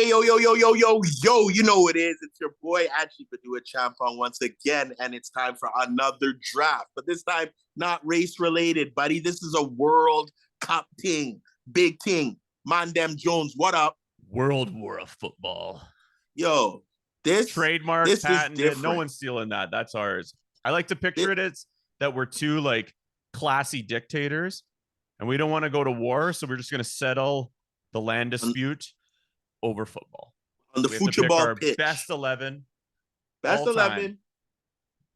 Yo, you know what it is. It's your boy, Actually Badua Champon once again, and it's time for another draft. But this time, not race-related, buddy. This is a World Cup thing. Big thing. Mandem Jones, what up? World War of Football. Yo, this trademark, patented. No different. one's stealing that. That's ours. I like to picture it as that we're two like classy dictators, and we don't want to go to war, so we're just going to settle the land dispute over football On the football pitch. Best 11. Best 11.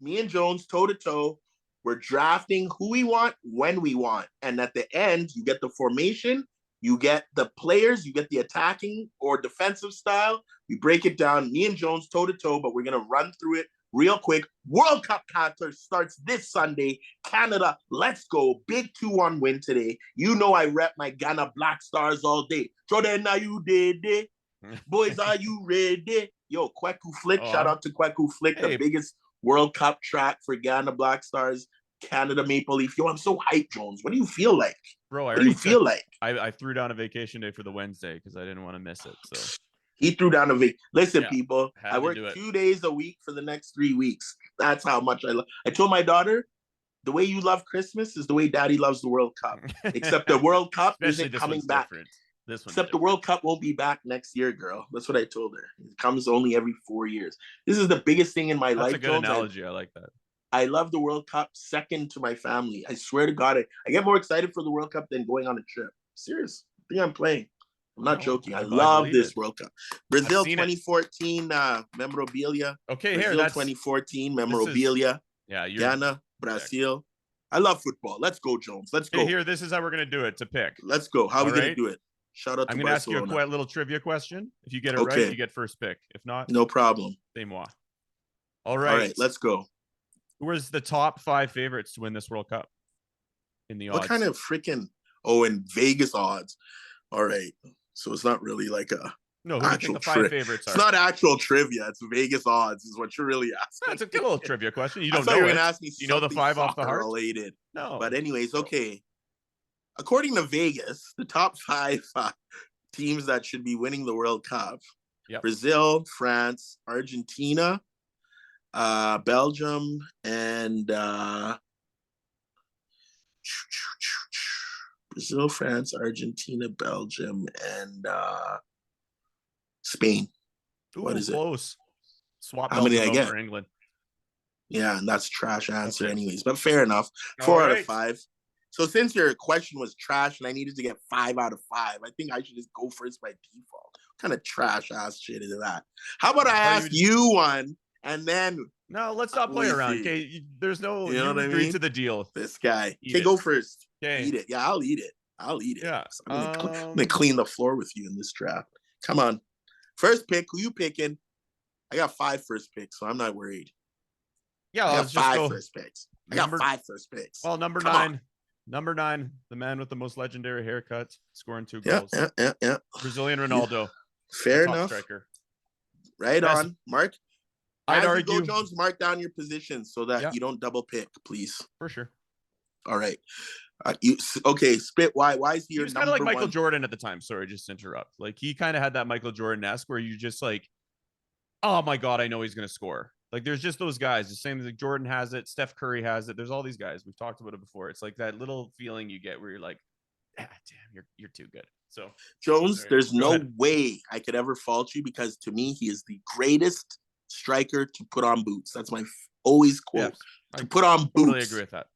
Me and Jones, toe-to-toe. We're drafting who we want, when we want. And at the end, you get the formation, you get the players, you get the attacking or defensive style. We break it down, me and Jones, toe-to-toe, but we're going to run through it real quick. World Cup Qatar starts this Sunday. Canada, let's go. Big 2-1 win today. You know I rep my Ghana Black Stars all day. Jordan, are you ready? Boys, are you ready? Yo, Kweku Flick. Shout out to Kweku Flick, the biggest World Cup track for Ghana Black Stars, Canada Maple Leaf. Yo, I'm so hyped, Jones. What do you feel like? Bro, what do you feel like? I threw down a vacation day for the Wednesday because I didn't want to miss it. So he threw down a vacation. Listen, people, I work 2 days a week for the next 3 weeks. That's how much I love. I told my daughter, the way you love Christmas is the way Daddy loves the World Cup. Except the World Cup isn't coming back. Except the World Cup won't be back next year, girl. That's what I told her. It comes only every 4 years. This is the biggest thing in my life. That's a good analogy. I like that. I love the World Cup second to my family. I swear to God, I get more excited for the World Cup than going on a trip. Serious. I think I'm playing. I'm not joking. I love this World Cup. Brazil 2014 memorabilia. Okay, Brazil here. That's 2014 memorabilia. Ghana, Brazil. I love football. Let's go, Jones. Let's go. Here, this is how we're going to do it, to pick. Let's go. How are we going to do it? Shout out to I'm going to ask you a little trivia question. If you get it right, you get first pick. If not, no problem. C'est moi. All right. All right, let's go. Who was the top 5 favorites to win this World Cup in the odds? What kind of freaking... Oh, in Vegas odds. All right. So it's not really like a... No, who do you think the 5 favorites are? It's not actual trivia. It's Vegas odds is what you're really asking. That's a good little trivia question. You don't know you were going to ask me you know the 5 off the heart? Related. No. But anyways, okay. According to Vegas, the top 5 teams that should be winning the World Cup, Brazil, France, Argentina, Belgium, and Brazil, France, Argentina, Belgium, and Spain. Ooh, what is close. Swap How many I get? For England. Yeah, and that's trash answer anyways, but fair enough. 4 out of 5. So since your question was trash and I needed to get 5 out of 5, I think I should just go first by default. What kind of trash ass shit is that? How about I ask you one and then... No, let's not play around. Okay, there's no... You know what I mean? To the deal. This guy. Okay, go first. Okay. Eat it. Yeah, I'll eat it. I'll eat it. Yeah. I'm gonna clean the floor with you in this draft. Come on. First pick. Who you picking? I got 5 first picks, so I'm not worried. Yeah, I got 5 first picks. I got 5 first picks. Well, number 9. Number 9, the man with the most legendary haircuts, scoring 2 goals. Yeah. Brazilian Ronaldo. Fair enough. Striker. Right on. Mark. I'd argue. Go, Jones, mark down your positions so that you don't double pick, please. For sure. All right. Spit. Why is he your number 1? He was kind of like Michael Jordan at the time. Sorry, just to interrupt. Like, he kind of had that Michael Jordan-esque where you just like, oh my God, I know he's going to score. Like, there's just those guys. The same as like Jordan has it. Steph Curry has it. There's all these guys. We've talked about it before. It's like that little feeling you get where you're like, damn, you're too good. So, Jones, there's no way I could ever fault you because to me, he is the greatest striker to put on boots. That's my always quote. To put on boots. Totally agree with that.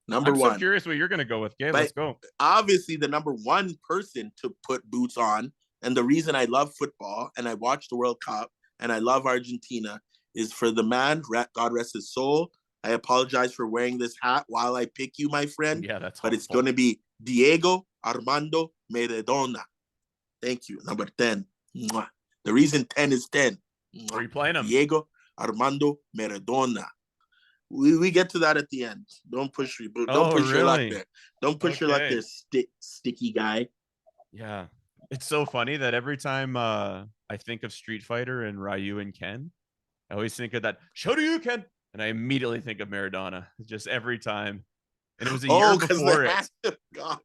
Number 1. I'm so curious what you're going to go with. Okay, let's go. Obviously, the number 1 person to put boots on, and the reason I love football and I watch the World Cup and I love Argentina is for the man, God rest his soul. I apologize for wearing this hat while I pick you, my friend. Yeah, that's But it's going to be Diego Armando Maradona. Thank you. Number 10. Mwah. The reason 10 is 10. Mwah. Where are you playing him? Diego Armando Maradona. We get to that at the end. Don't push me. Don't push your luck there. Don't push your luck there, sticky guy. Yeah. It's so funny that every time I think of Street Fighter and Ryu and Ken, I always think of that Shoryuken, and I immediately think of Maradona. Just every time. And it was a year before it. God,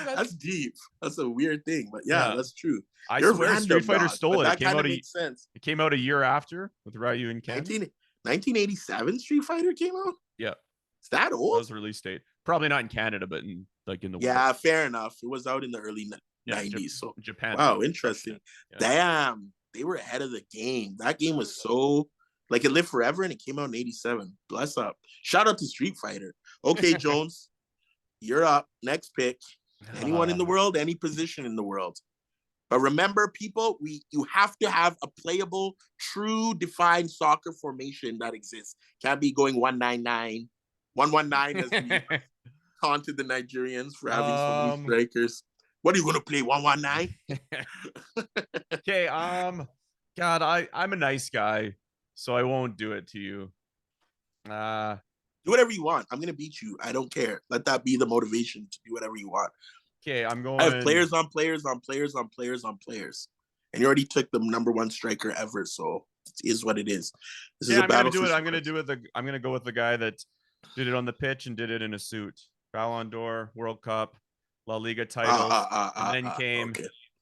that's deep. That's a weird thing, but yeah. That's true. I swear random, Street Fighter dog, stole it. That kind of makes sense. It came out a year after with Ryu and Ken. 1987 Street Fighter came out? Yeah. Is that old? That was the release date. Probably not in Canada, but in the yeah, West. fair enough. It was out in the early 90s. So Japan. Wow, interesting. Yeah. Damn, they were ahead of the game. That game was so like it lived forever, and it came out in 87. Bless up. Shout out to Street Fighter. Okay, Jones, you're up. Next pick. Anyone in the world, any position in the world. But remember, people, you have to have a playable, true, defined soccer formation that exists. Can't be going 199, 119 as we taunted the Nigerians for having so many strikers. What are you going to play, 119? Okay, God, I'm a nice guy, so I won't do it to you. Do whatever you want. I'm going to beat you. I don't care. Let that be the motivation to do whatever you want. Okay, I'm going. I have players on players on players on players on players. And you already took the number one striker ever, so it is what it is. This is a battle. I'm gonna go with the guy that did it on the pitch and did it in a suit. Ballon d'Or, World Cup, La Liga titles, and then came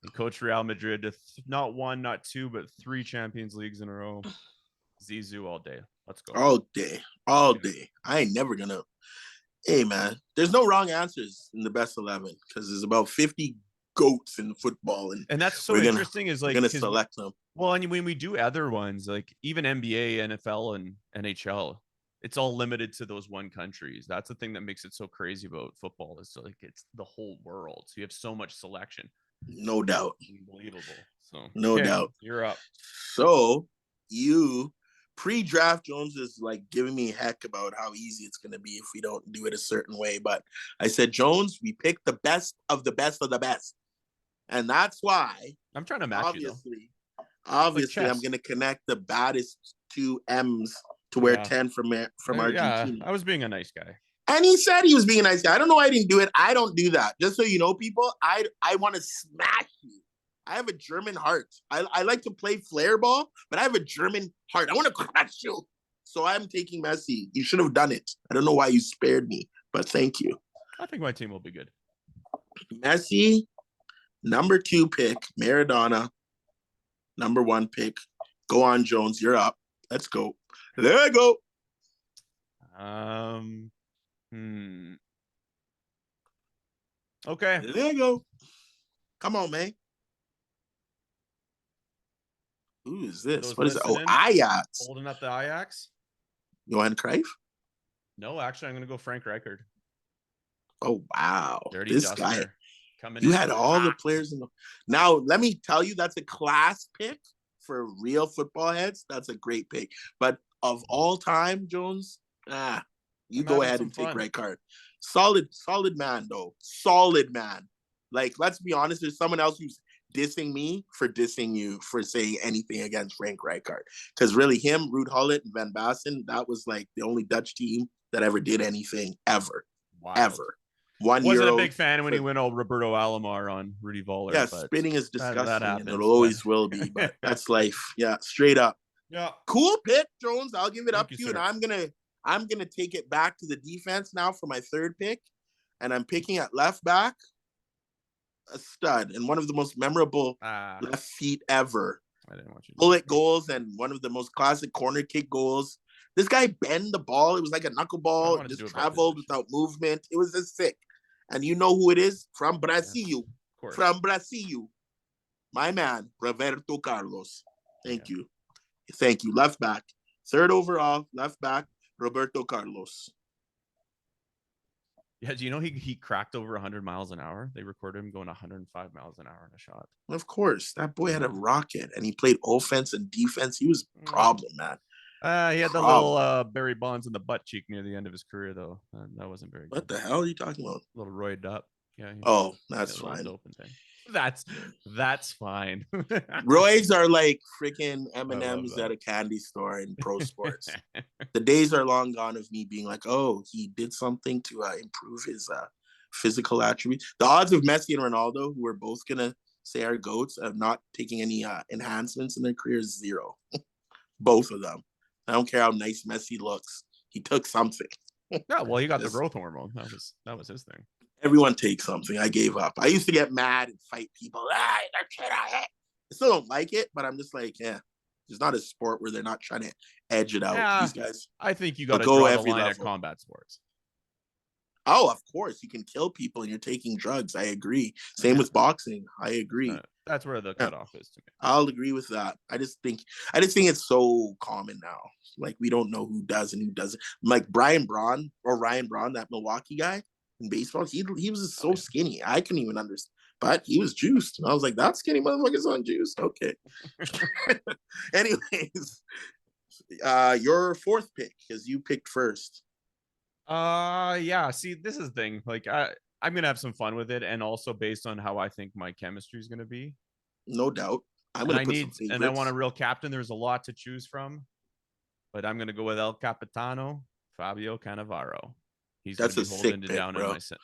and coached Real Madrid to not one, not two, but 3 Champions Leagues in a row. Zizou all day. Let's go. All day. I ain't never gonna. Hey, man, there's no wrong answers in the best 11 because there's about 50 goats in football. And that's so interesting is like, we're going to select them. Well, and when we do other ones, like even NBA, NFL, and NHL, it's all limited to those one countries. That's the thing that makes it so crazy about football is like it's the whole world. So you have so much selection. No doubt. Unbelievable. So no doubt. You're up. So you pre-draft Jones is like giving me heck about how easy it's going to be if we don't do it a certain way. But I said, Jones, we picked the best of the best of the best. And that's why I'm trying to match you. Obviously, I'm going to connect the baddest 2 M's to wear 10 from Argentina. Yeah, I was being a nice guy. And he said he was being a nice guy. I don't know why I didn't do it. I don't do that. Just so you know, people, I want to smash you. I have a German heart. I like to play flair ball, but I have a German heart. I want to crush you. So I'm taking Messi. You should have done it. I don't know why you spared me, but thank you. I think my team will be good. Messi, number 2 pick. Maradona, number 1 pick. Go on, Jones. You're up. Let's go. There I go. Okay. There you go. Come on, man. Who is this? What is it? Oh, Ajax. Holding up the Ajax. Johan Cruyff? No, actually, I'm going to go Frank Rijkaard. Oh, wow. Dirty this Duster. guy. You had all the players in the. Now, let me tell you, that's a class pick for real football heads. That's a great pick. But of all time, Jones, you go ahead and take Rijkaard. Solid man, though. Solid man. Like, let's be honest, there's someone else who's dissing me for dissing you for saying anything against Frank Rijkaard. Because really, him, Ruud Gullit, and Van Basten, that was like the only Dutch team that ever did anything ever. Wild. Ever. Wasn't a big fan when he went all Roberto Alomar on Rudy Voller. Yeah, spinning is disgusting, and it always will be. But that's life. Yeah, straight up. Yeah, cool pick, Jones. I'll give it up to you, and I'm gonna take it back to the defense now for my 3rd pick, and I'm picking at left back. A stud and one of the most memorable left feet ever. I didn't want you. Bullet goals and one of the most classic corner kick goals. This guy bent the ball. It was like a knuckleball. It just traveled without movement. It was just sick. And you know who it is? From Brazil. Yeah, from Brazil. My man, Roberto Carlos. Thank you. Thank you. Left back. 3rd overall, left back, Roberto Carlos. Yeah, do you know he cracked over 100 miles an hour? They recorded him going 105 miles an hour in a shot. Of course. That boy had a rocket, and he played offense and defense. He was a problem, man. He had the little Barry Bonds in the butt cheek near the end of his career, though. That wasn't very good. What the hell are you talking about? A little roided up. Yeah. That's fine. Open thing. That's fine. Roids are like freaking M&Ms at a candy store in pro sports. The days are long gone of me being like, oh, he did something to improve his physical attributes. The odds of Messi and Ronaldo, who are both going to say are GOATs, of not taking any enhancements in their career is 0. Both of them. I don't care how nice Messi looks. He took something. No, well, he got the growth hormone. That was his thing. Everyone takes something. I gave up. I used to get mad and fight people. I still don't like it, but I'm just like, yeah, it's not a sport where they're not trying to edge it out. Yeah, These guys. I think you got to go draw the every line level. at combat sports. Oh, of course, you can kill people and you're taking drugs. I agree. Same with boxing. I agree. That's where the cutoff is to me. I'll agree with that. I just think it's so common now. Like we don't know who does and who doesn't. Like Ryan Braun, that Milwaukee guy in baseball, he was so skinny. I couldn't even understand. But he was juiced. And I was like, that skinny motherfucker's on juiced. Okay. Anyways, your fourth pick, because you picked first. Yeah. See, this is the thing. Like, I'm gonna have some fun with it, and also based on how I think my chemistry is gonna be. No doubt. I want a real captain. There's a lot to choose from, but I'm gonna go with El Capitano, Fabio Cannavaro. He's gonna be holding it down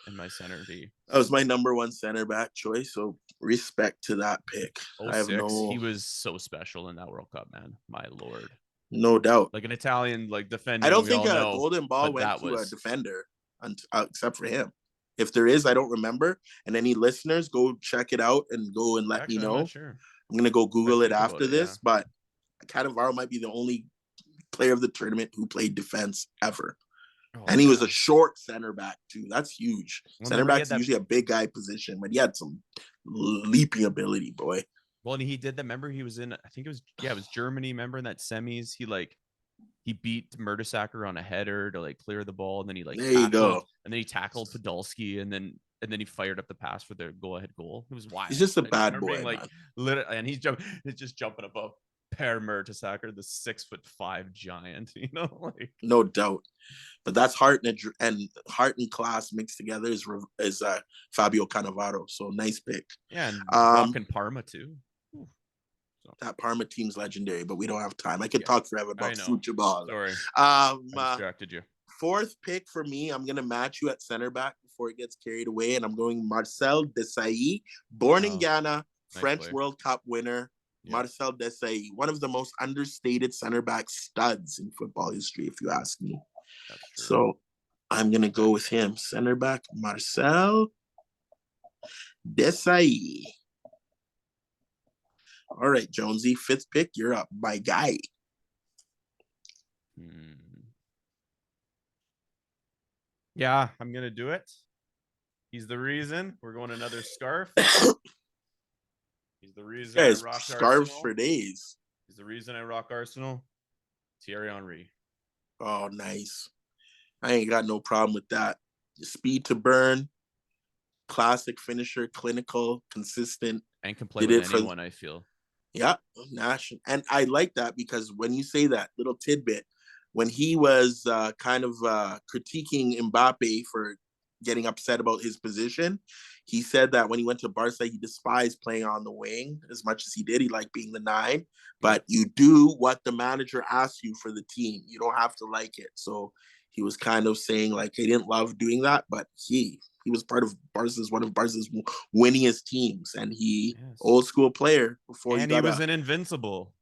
in my center D. That was my number one center back choice. So respect to that pick. He was so special in that World Cup, man. My lord. No doubt. Like an Italian, like defending. I don't think a golden ball went to a defender, except for him. If there is, I don't remember. And any listeners, go check it out and go and let me know. I'm not sure. I'm gonna go Google it after this. Yeah. But Cannavaro might be the only player of the tournament who played defense ever. And he was a short center back too. That's huge. Center back's usually a big guy position, but he had some leaping ability, boy. Well, and he did that. Remember, he was in, I think it was Germany. Remember in that semis, he beat Mertesacker on a header to like clear the ball, and then he you go. And then he tackled Podolski, and then he fired up the pass for their go-ahead goal. It was wild. He's just a bad boy, and he's just jumping above Per Mertesacker, the 6'5" giant. You know, like no doubt. But that's heart and class mixed together is Fabio Cannavaro. So nice pick. Yeah, and rocking Parma too. That Parma team's legendary, but we don't have time. I could talk forever about football. Sorry, I distracted you. Fourth pick for me, I'm gonna match you at center back before it gets carried away, and I'm going Marcel Desailly, born in Ghana, French World Cup winner. Yeah. Marcel Desailly, one of the most understated center back studs in football history, if you ask me. So I'm gonna go with him, center back Marcel Desailly. All right, Jonesy, fifth pick, you're up. My guy. Yeah, I'm going to do it. He's the reason. We're going another scarf. He's the reason I rock scarves Arsenal. For days. He's the reason I rock Arsenal. Thierry Henry. Oh, nice. I ain't got no problem with that. Speed to burn. Classic finisher, clinical, consistent. And can play with anyone, I feel. Yeah, national. And I like that because when you say that little tidbit, when he was kind of critiquing Mbappe for getting upset about his position, he said that when he went to Barca, he despised playing on the wing as much as he did. He liked being the 9, but you do what the manager asks you for the team. You don't have to like it. So he was kind of saying like he didn't love doing that, but he was part of one of Barca's winningest teams, and old school player before he was an invincible.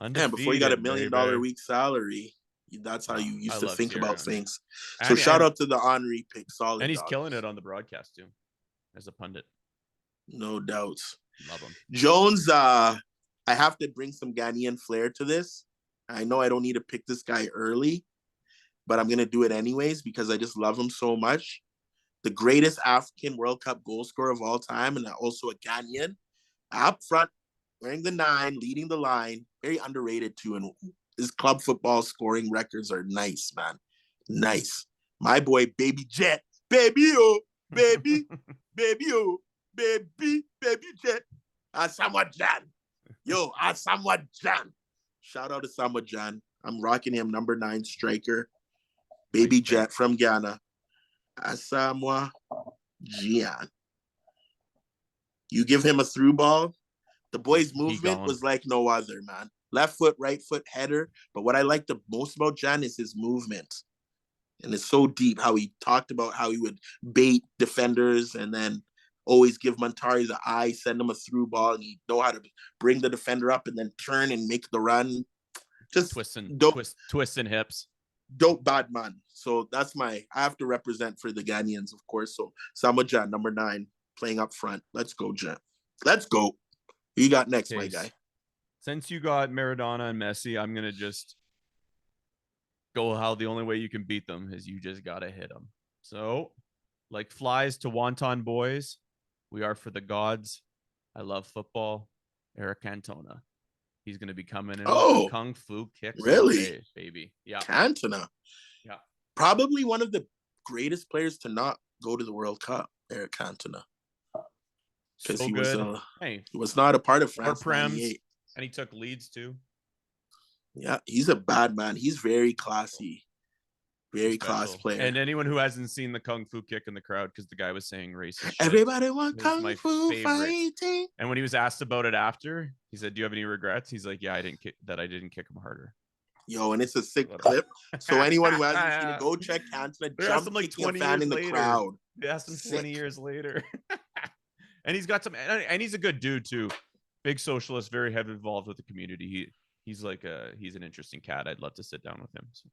Yeah, before you got $1 million a week salary. That's how you used to think about things. So shout out to the Henry pick. Solid. And he's killing it on the broadcast too, as a pundit. No doubts. Love him. Jones, I have to bring some Ghanaian flair to this. I know I don't need to pick this guy early, but I'm going to do it anyways because I just love him so much. The greatest African World Cup goal scorer of all time, and also a Ghanaian. Up front, wearing the 9, leading the line. Very underrated too, and his club football scoring records are nice, man. Nice. My boy, Baby Jet. Baby, oh, baby, baby, oh, baby Jet. Asamoah Gyan. Yo, Asamoah Gyan. Shout out to Asamoah Gyan. I'm rocking him, number 9 striker. Baby Jet from Ghana. Asamoah Gyan. You give him a through ball, the boy's movement was like no other, man. Left foot, right foot, header. But what I like the most about Gyan is his movement. And it's so deep how he talked about how he would bait defenders and then always give Montari the eye, send him a through ball, and he know how to bring the defender up and then turn and make the run. Just twisting hips. dope bad man. So that's I have to represent for the Ghanaians, of course. So Samoa Jan, number 9, playing up front. Let's go, Jan. Let's go. Who you got next, my guy? Since you got Maradona and Messi, I'm gonna just go how the only way you can beat them is you just gotta hit them. So, like flies to wonton boys, we are for the gods. I love football. Eric Cantona. He's gonna be coming in with kung fu kicks. Really, baby? Yeah, Cantona. Yeah, probably one of the greatest players to not go to the World Cup. Eric Cantona. Because he was not a part of France. And he took leads too. Yeah, he's a bad man. He's very classy. Very class player. And anyone who hasn't seen the kung fu kick in the crowd because the guy was saying racist shit, everybody want kung fu fighting. And when he was asked about it after, he said, "Do you have any regrets?" He's like, "Yeah, I didn't kick him harder." Yo, and it's a sick clip. So anyone who hasn't seen it, go check Cantona jump kicking a fan in the crowd. They asked him 20 years later. And he's got and he's a good dude too. Big socialist, very heavily involved with the community. He's an interesting cat. I'd love to sit down with him. So.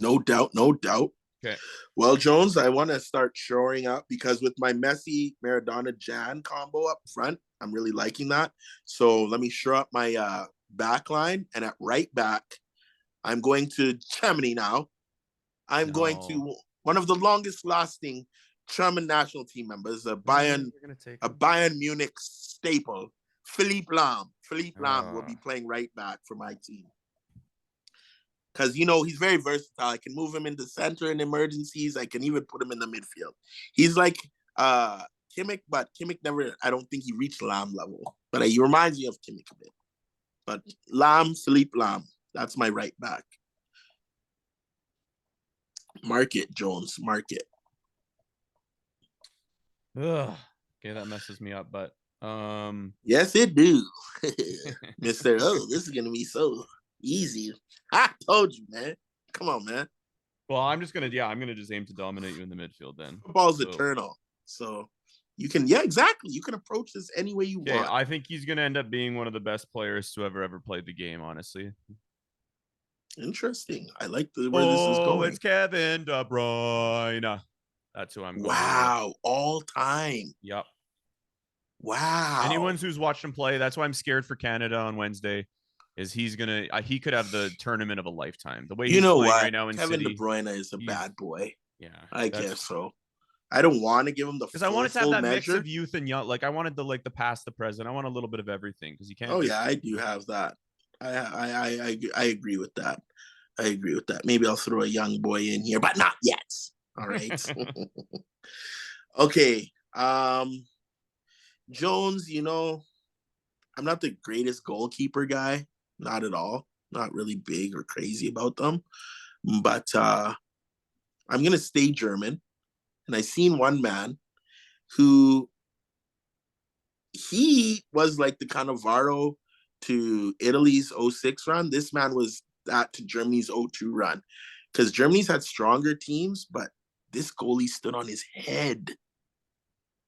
No doubt. Okay. Well, Jones, I want to start shoring up because with my Messi, Maradona, Jan combo up front, I'm really liking that. So let me shore up my back line. And at right back, I'm going to Germany now. I'm going to one of the longest lasting German national team members, a Bayern Munich staple, Philipp Lahm. Philipp Lahm will be playing right back for my team. Because, he's very versatile. I can move him into center in emergencies. I can even put him in the midfield. He's like Kimmich, but Kimmich never, I don't think he reached Lahm level. But he reminds me of Kimmich a bit. But Philipp Lahm, that's my right back. Mark it, Jones. Mark it. Ugh. Okay, that messes me up, but yes, it do. Mr. This is gonna be so easy. I told you, man. Come on, man. Well, I'm gonna just aim to dominate you in the midfield then. Football's eternal. So you can, exactly. You can approach this any way you want. I think he's gonna end up being one of the best players to ever played the game, honestly. Interesting. I like where this is going. It's Kevin De Bruyne. That's who I'm going with. Wow, all time. Yep. Wow. Anyone who's watched him play, that's why I'm scared for Canada on Wednesday. Is he could have the tournament of a lifetime. The way he's playing right now in Kevin City, De Bruyne is a bad boy. Yeah, I guess so. I don't want to give him the because I wanted to have that mix of youth and young. Like I wanted the past, the present. I want a little bit of everything because you can't. Oh yeah, I do have that. I agree with that. I agree with that. Maybe I'll throw a young boy in here, but not yet. All right. Okay. Jones, I'm not the greatest goalkeeper guy. Not at all. Not really big or crazy about them. But I'm going to stay German. And I seen one man who he was like the Cannavaro to Italy's 06 run. This man was that to Germany's 02 run. Because Germany's had stronger teams, but this goalie stood on his head.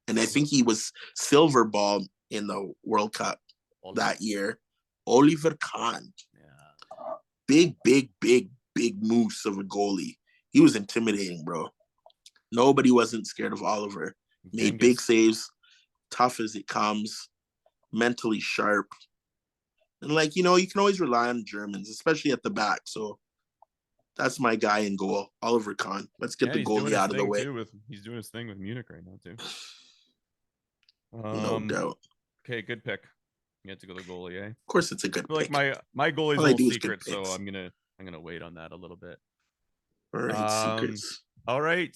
And I think he was silver ball in the World Cup that year. Oliver Kahn. Yeah. Big moose of a goalie. He was intimidating, bro. Nobody wasn't scared of Oliver. Made big saves, tough as it comes, mentally sharp. And you can always rely on Germans, especially at the back. So that's my guy in goal, Oliver Kahn. Let's get the goalie out of the way. He's doing his thing with Munich right now, too. No doubt. Okay, good pick. You have to go the goalie, eh? Of course, it's a good pick. Like my goalie's a little secret, so I'm gonna wait on that a little bit. All right, secrets. All right,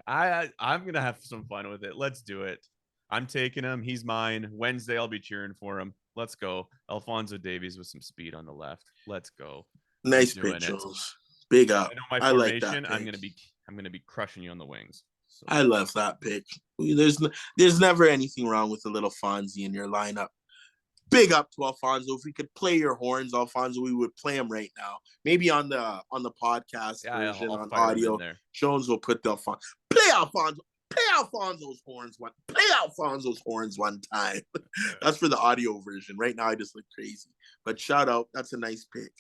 I'm gonna have some fun with it. Let's do it. I'm taking him. He's mine. Wednesday, I'll be cheering for him. Let's go, Alphonso Davies with some speed on the left. Let's go. Nice pick, Jones. Big up. I know my formation. Like that I'm gonna be crushing you on the wings. So. I love that pick. There's never anything wrong with a little Fonzie in your lineup. Big up to Alfonso. If we could play your horns, Alfonso, we would play them right now. Maybe on the podcast version on audio. Jones will put the Alfonso. Play Alfonso's horns one time. That's for the audio version. Right now I just look crazy. But shout out, that's a nice pick.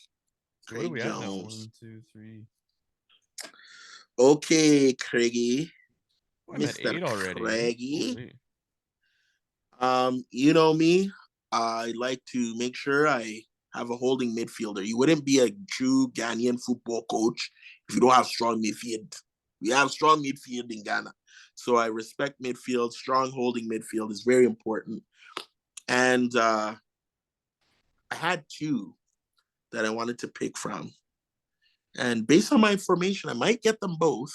Great Jones. 1, 2, 3, Okay, Craigie. Oh, I'm at Mr. 8 already. Craigie. Holy. You know me. I like to make sure I have a holding midfielder. You wouldn't be a true Ghanaian football coach if you don't have strong midfield. We have strong midfield in Ghana. So I respect midfield. Strong holding midfield is very important. And I had two that I wanted to pick from. And based on my information, I might get them both.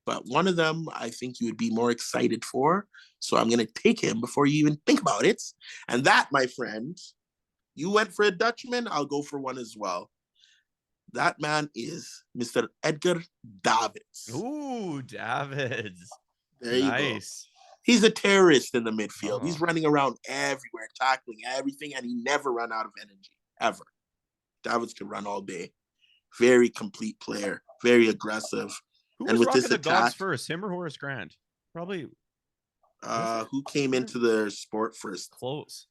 But one of them I think you would be more excited for. So I'm going to take him before you even think about it. And that, my friend, you went for a Dutchman, I'll go for one as well. That man is Mr. Edgar Davids. Ooh, Davids. There you go. Nice. He's a terrorist in the midfield. He's running around everywhere, tackling everything, and he never run out of energy, ever. Davids can run all day. Very complete player, very aggressive. Who and was with rocking this the attack, gods first, him or Horace Grant? Probably. Who came into the sport first? Close.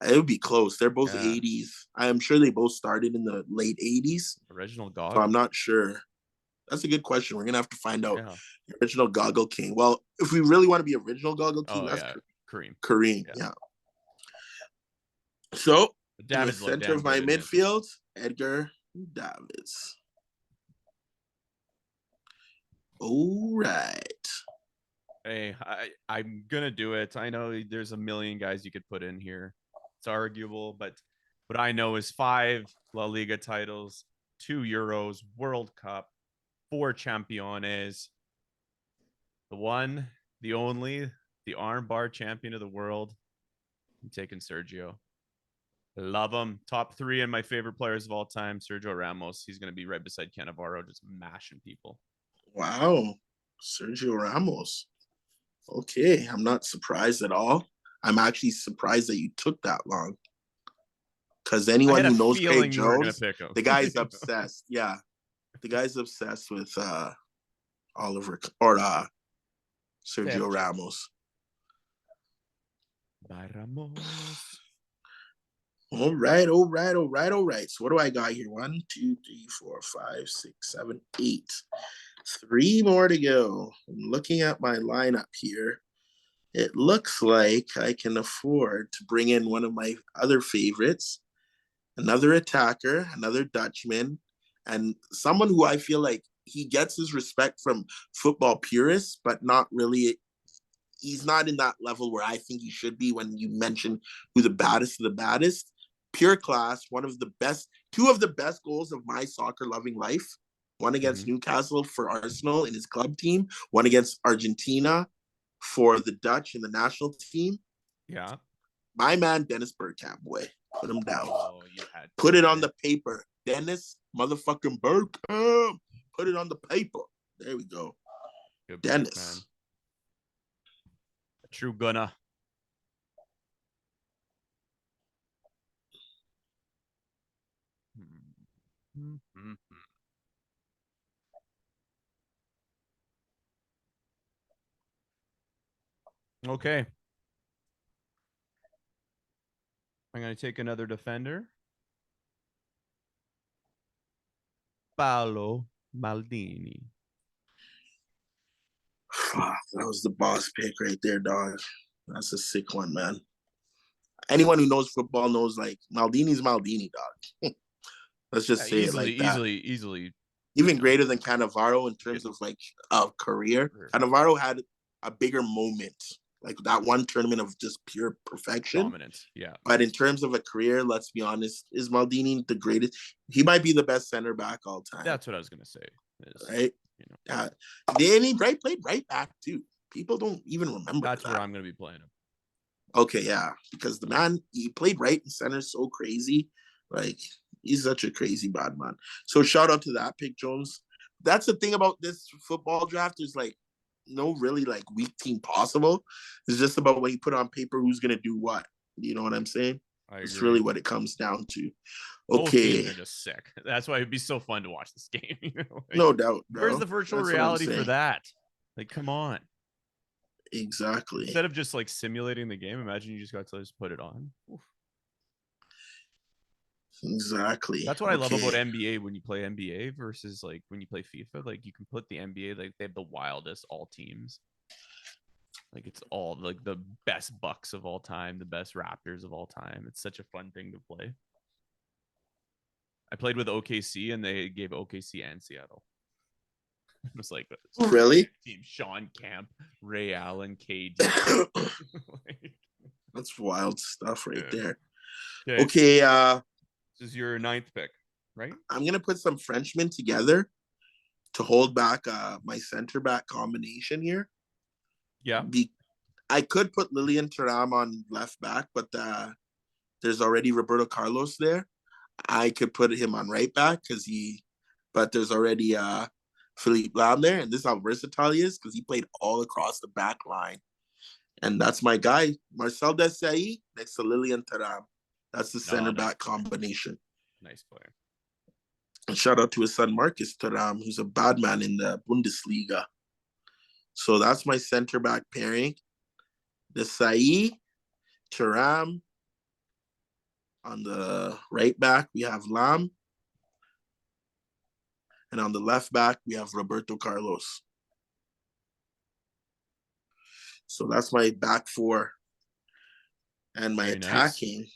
It would be close. They're both 80s. I'm sure they both started in the late 80s. Original Goggle. So I'm not sure. That's a good question. We're going to have to find out. The original Goggle King. Well, if we really want to be original Goggle King, that's Kareem. Kareem, yeah. So, in the center of my midfield, Edgar Davids. All right. Hey, I'm gonna do it. I know there's a million guys you could put in here. It's arguable, but what I know is 5 La Liga titles, 2 Euros, World Cup, 4 Championes. The one, the only, the armbar champion of the world. I'm taking Sergio. Love him. Top 3 and my favorite players of all time, Sergio Ramos. He's gonna be right beside Cannavaro, just mashing people. Wow, Sergio Ramos. Okay, I'm not surprised at all. I'm actually surprised that you took that long. Because anyone who knows Craig Jones, the guy's obsessed. Yeah, the guy's obsessed with Oliver or Sergio Ramos. By Ramos. All right. So what do I got here? 1, 2, 3, 4, 5, 6, 7, 8. 3 more to go. I'm looking at my lineup here. It looks like I can afford to bring in one of my other favorites, another attacker, another Dutchman, and someone who I feel like he gets his respect from football purists, but not really. He's not in that level where I think he should be when you mention who the baddest of the baddest. Pure class, one of the best, 2 of the best goals of my soccer-loving life. One against Newcastle for Arsenal in his club team, one against Argentina for the Dutch in the national team. Yeah. My man, Dennis Bergkamp, boy. Put him down. Oh, put it on the paper. Dennis motherfucking Bergkamp. Put it on the paper. There we go. Good Dennis. Point, man. A true gunner. Okay. I'm going to take another defender. Paolo Maldini. That was the boss pick right there, dog. That's a sick one, man. Anyone who knows football knows, like, Maldini's Maldini, dog. Let's just say easily, it like that. Easily. Even greater than Cannavaro in terms of, like, career. Cannavaro had a bigger moment. Like that one tournament of just pure perfection. Dominance, yeah. But in terms of a career, let's be honest, is Maldini the greatest? He might be the best center back all time. That's what I was going to say. Right? Then he played right back too. People don't even remember That's where I'm going to be playing him. Okay, yeah. Because the man, he played right in center so crazy. Like, he's such a crazy bad man. So shout out to that pick, Jones. That's the thing about this football draft. There's like no really like weak team possible. It's just about when you put on paper who's gonna do what. You know what I'm saying? It's really what it comes down to. Okay. Both teams are just sick. That's why it'd be so fun to watch this game. Like, no doubt, bro. Where's the virtual reality for that? Like, come on. Exactly. Instead of just like simulating the game, imagine you just got to just put it on. Oof. Exactly. That's what I love about NBA when you play NBA versus like when you play FIFA. Like you can put the NBA, like they have the wildest all teams. Like it's all like the best Bucks of all time, the best Raptors of all time. It's such a fun thing to play. I played with OKC and they gave OKC and Seattle. It was like really team Sean Kemp, Ray Allen, KD. That's wild stuff right there. Okay. This is your 9th pick, right? I'm gonna put some Frenchmen together to hold back my center back combination here. Yeah. I could put Lilian Thuram on left back, but there's already Roberto Carlos there. I could put him on right back but there's already Philippe Lam there, and this is how versatile he is because he played all across the back line. And that's my guy, Marcel Desailly, next to Lilian Thuram. That's the center back combination. Nice player. And shout out to his son, Marcus Thuram, who's a bad man in the Bundesliga. So that's my center back pairing. Desailly, Thuram. On the right back, we have Lam. And on the left back, we have Roberto Carlos. So that's my back four. And my attacking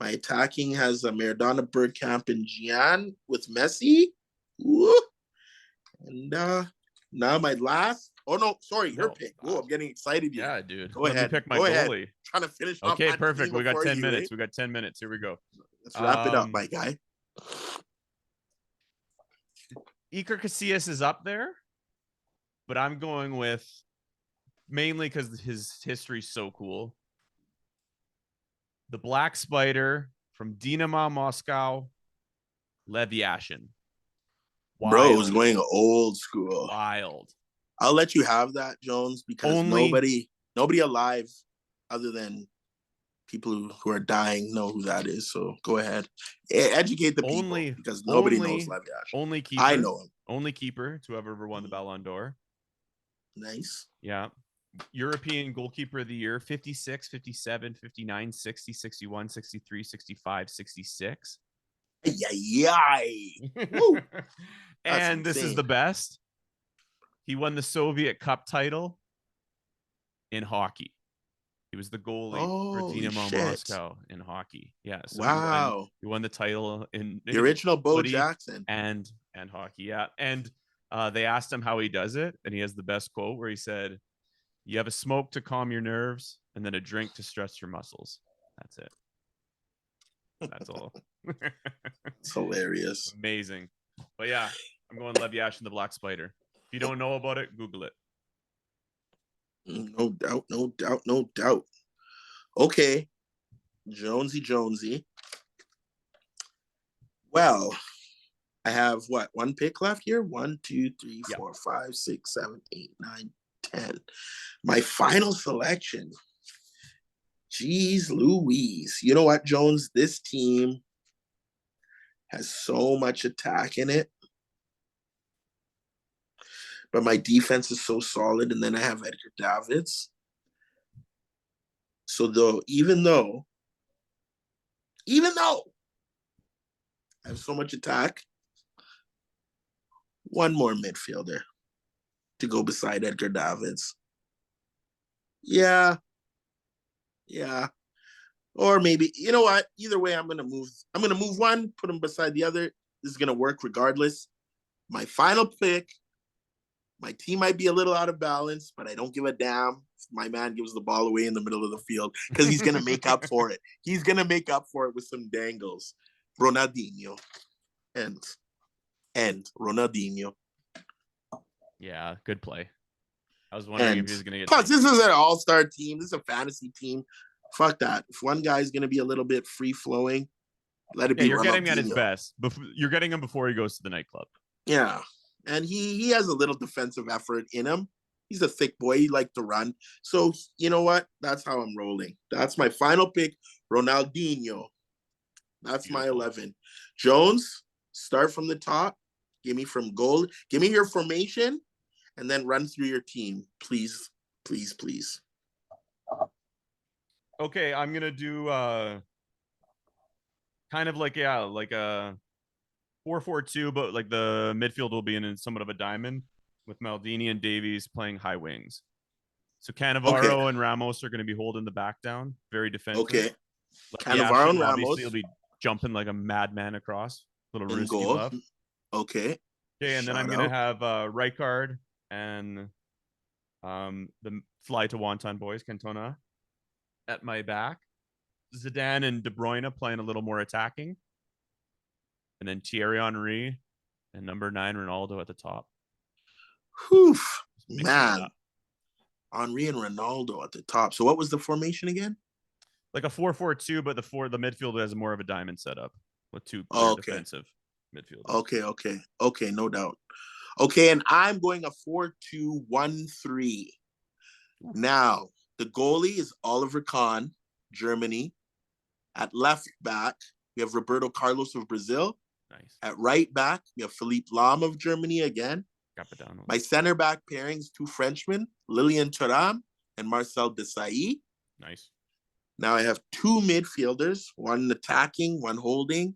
has a Maradona, Bergkamp, and Gian with Messi. Woo! And now my last. Oh no, sorry, your pick. Oh, I'm getting excited here. Yeah, dude. Go ahead. Let me pick my goalie. Ahead. Trying to finish. Okay, perfect. We got 10 minutes. We got 10 minutes. Here we go. Let's wrap it up, my guy. Iker Casillas is up there, but I'm going with mainly because his history is so cool. The Black Spider from Dynamo Moscow, Lev Yashin. Bro was going old school. Wild. I'll let you have that, Jones, because nobody alive other than people who are dying know who that is. So go ahead. Educate the people because nobody knows Lev Yashin. Only keeper. I know him. Only keeper to have ever won the Ballon d'Or. Nice. Yeah. European goalkeeper of the year, 56, 57, 59, 60, 61, 63, 65, 66. And this is the best. He won the Soviet Cup title in hockey. He was the goalie for Dynamo Moscow in hockey. Yeah. So wow. He won the title in the original Bo Jackson and hockey. Yeah. And they asked him how he does it. And he has the best quote where he said, "You have a smoke to calm your nerves and then a drink to stress your muscles." That's it. That's all. It's hilarious. Amazing. But yeah, I'm going Lev Yashin, the Black Spider. If you don't know about it, Google it. No doubt, no doubt, no doubt. Okay. Jonesy. Well, I have one pick left here? 1, 2, 3, 4, 5, 6, 7, 8, 9, 10. My final selection. Jeez Louise. You know what, Jones? This team has so much attack in it. But my defense is so solid, and then I have Edgar Davids. So even though I have so much attack, one more midfielder to go beside Edgar Davids. Yeah. Or maybe, you know what? Either way, I'm gonna move one, put him beside the other. This is gonna work regardless. My final pick. My team might be a little out of balance, but I don't give a damn if my man gives the ball away in the middle of the field because he's going to make up for it. He's going to make up for it with some dangles. Ronaldinho. And Ronaldinho. Yeah, good play. I was wondering if he was going to get... Plus, this is an all-star team. This is a fantasy team. Fuck that. If one guy's going to be a little bit free-flowing, let it be You're getting him at his best. You're getting him before he goes to the nightclub. Yeah. And he has a little defensive effort in him. He's a thick boy. He likes to run. So, you know what? That's how I'm rolling. That's my final pick, Ronaldinho. That's my 11. Jones, start from the top. Give me from goal. Give me your formation, and then run through your team. Please, please, please. Okay, I'm going to do... kind of like a 4-4-2, but like the midfield will be in somewhat of a diamond with Maldini and Davies playing high wings. So Okay. Cannavaro and Ramos are going to be holding the back down, very defensive. Okay. Like Cannavaro and obviously Ramos will be jumping like a madman across. Little in risky goal. love. Okay. Okay, and then I'm Shout gonna out. have Rijkaard and the fly to Wonton boys, Cantona, at my back. Zidane and De Bruyne playing a little more attacking. And then Thierry Henry and number 9 Ronaldo at the top. Whew, Mixing it man. up. Henry and Ronaldo at the top. So what was the formation again? Like a 4-4-2, but the midfield has more of a diamond setup with 2 clear defensive midfielders. Okay, no doubt. Okay, and I'm going a 4-2-1-3. Now, the goalie is Oliver Kahn, Germany. At left back, we have Roberto Carlos of Brazil. Nice. At right back, we have Philippe Lahm of Germany again. Capitano. My center back pairings, 2 Frenchmen, Lilian Thuram and Marcel Desailly. Nice. Now I have 2 midfielders, one attacking, one holding,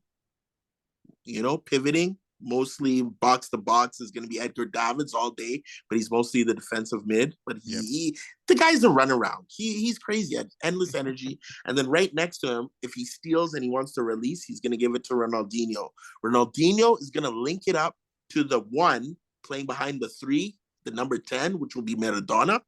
pivoting. Mostly box to box is going to be Edgar Davids all day, but he's mostly the defensive mid. But the guy's a runaround. He's crazy, had endless energy. And then right next to him, if he steals and he wants to release, he's going to give it to Ronaldinho. Ronaldinho is going to link it up to the 1 playing behind the 3, the number 10, which will be Maradona.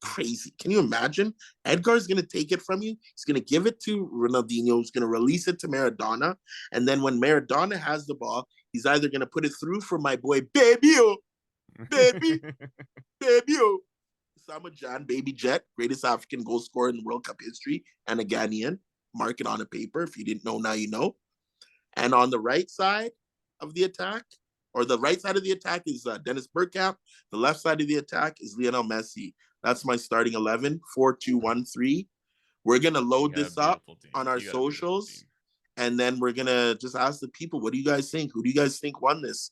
Crazy. Can you imagine? Edgar's going to take it from you. He's going to give it to Ronaldinho. He's going to release it to Maradona. And then when Maradona has the ball, he's either going to put it through for my boy, baby, Sama Jan, Baby Jet, greatest African goal scorer in World Cup history, and a Ghanaian. Mark it on a paper. If you didn't know, now you know. And on the right side of the attack, or the right side of the attack is Dennis Bergkamp. The left side of the attack is Lionel Messi. That's my starting 11, 4-2-1-3. We're going to load this up on our socials, and then we're going to just ask the people, what do you guys think? Who do you guys think won this?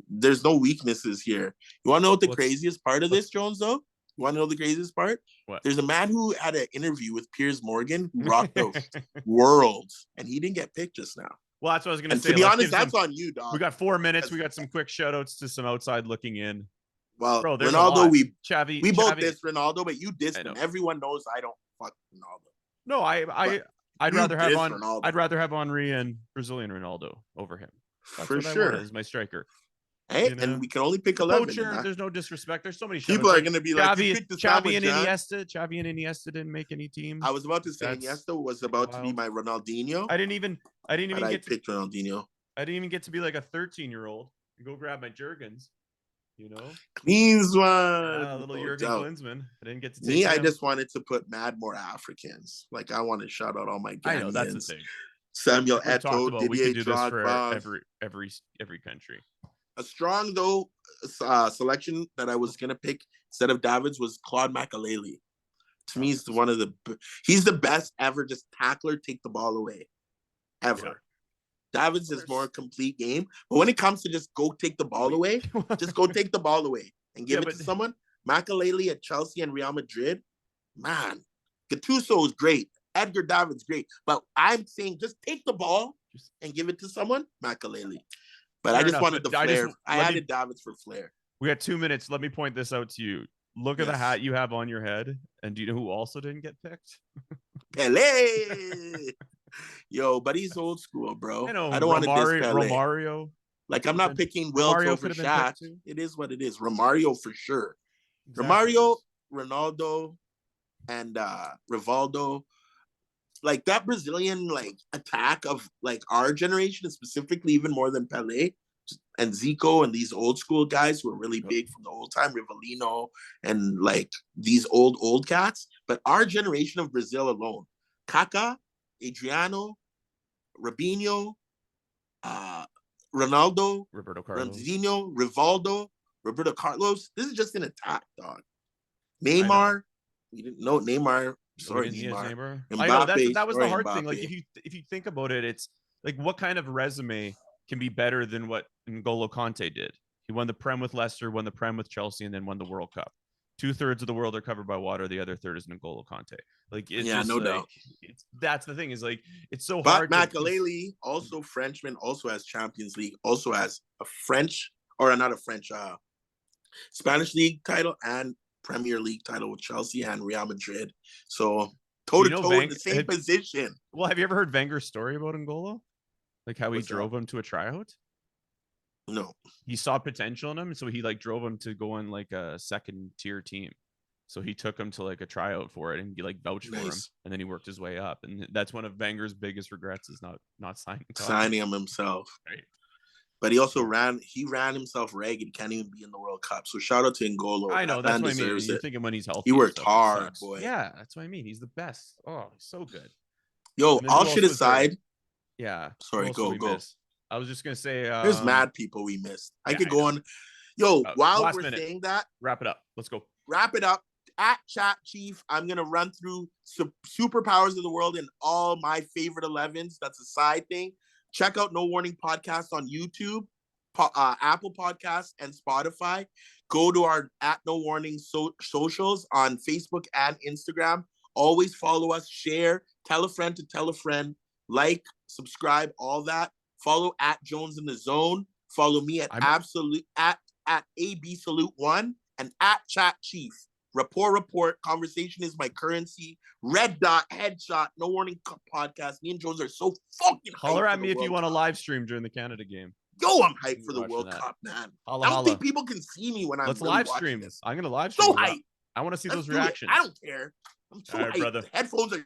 There's no weaknesses here. You want to know what the craziest part of this, Jones, though? You want to know the craziest part? What? There's a man who had an interview with Piers Morgan who rocked the world, and he didn't get picked just now. Well, that's what I was going to say. To be honest, that's on you, dog. We got 4 minutes. We got some quick shout outs to some outside looking in. Well, bro, Ronaldo, we both Xavi. diss Ronaldo, but you diss him. Everyone knows I don't fuck Ronaldo. No, I'd rather have Ronaldo. I'd rather have Henry and Brazilian Ronaldo over him. That's for what sure. I want as my striker. Hey, and we can only pick 11. Poacher, there's no disrespect. There's so many people are going to be like, Xavi and Iniesta didn't make any team. I was about to say Iniesta was about to be my Ronaldinho. I didn't even get to pick Ronaldinho. I didn't even get to be like a 13-year-old and go grab my Jurgens. Klinsmann, little Jurgen Klinsmann. I didn't get to take me. him. I just wanted to put mad more Africans. Like I want to shout out all my Ghanaians. I know that's the thing. Samuel Eto'o, Didier Drogba, every country. A strong though selection that I was gonna pick instead of Davids was Claude Makelele. To me, he's the best ever. Just tackler, take the ball away, ever. Yeah. Davids is more complete game, but when it comes to just go take the ball away, just go take the ball away and give it to someone. Makelele at Chelsea and Real Madrid, man, Gattuso is great. Edgar Davids great, but I'm saying just take the ball and give it to someone. Makelele, but I just wanted the flair. I added Davids for flair. We got 2 minutes. Let me point this out to you. Look at the hat you have on your head, and do you know who also didn't get picked? Pelé. Yo, but he's old school, bro. I don't want to diss Pelé. Romario. Like, I'm not picking Wilco for Shaq. It is what it is. Romario for sure. Exactly. Romario, Ronaldo, and Rivaldo. Like, that Brazilian, like, attack of, like, our generation, specifically even more than Pelé and Zico and these old school guys who are really big from the old time, Rivellino and, like, these old cats. But our generation of Brazil alone, Kaká, Adriano, Robinho, Ronaldo, Roberto Carlos, Ronaldinho, Rivaldo, Roberto Carlos. This is just an attack, dog. Neymar, we didn't know Neymar. Sorry, Neymar. I know that was the hard thing. Like if you think about it, it's like what kind of resume can be better than what N'Golo Kante did? He won the Prem with Leicester, won the Prem with Chelsea, and then won the World Cup. 2/3 of the world are covered by water. The other third is N'Golo Kante. Like, it's Yeah, just no like, doubt. that's the thing, is like, it's so But hard. Makelele, also Frenchman, also has Champions League, also has a French, or not a French, Spanish League title and Premier League title with Chelsea and Real Madrid. So toe to toe in the same position. Well, have you ever heard Wenger's story about N'Golo? Like how he What's drove him to a tryout? No. He saw potential in him, so he like drove him to go on like a second tier team. So he took him to like a tryout for it, and he like vouched for him, and then he worked his way up. And that's one of Wenger's biggest regrets, is not signing him himself. Right. But he also ran himself ragged. Can't even be in the World Cup. So shout out to N'Golo. I know, that's what I mean. You're thinking when he's healthy. He worked hard, boy. Yeah, that's what I mean. He's the best. Oh, he's so good. Yo, all shit aside. Yeah. Sorry, go. I was just gonna say there's mad people we missed. I could go on. Yo, while we're saying that, wrap it up. Let's go. Wrap it up. At Chat Chief, I'm gonna run through superpowers of the world and all my favorite 11s. That's a side thing. Check out No Warning Podcast on YouTube, Apple Podcasts, and Spotify. Go to our at No Warning socials on Facebook and Instagram. Always follow us, share, tell a friend to tell a friend, like, subscribe, all that. Follow at Jones in the Zone. Follow me at AB Salute 1 and at Chat Chief. Report. Conversation is my currency. Red Dot, Headshot, No Warning Podcast. Me and Jones are so fucking hyped. Holler at me if you want to live stream during the Canada game. Yo, I'm hyped for the World Cup, man. I don't think people can see me when I'm Let's live stream this. I'm gonna live stream. So hyped. I want to see those reactions. I don't care. I'm so hyped. Brother. The headphones are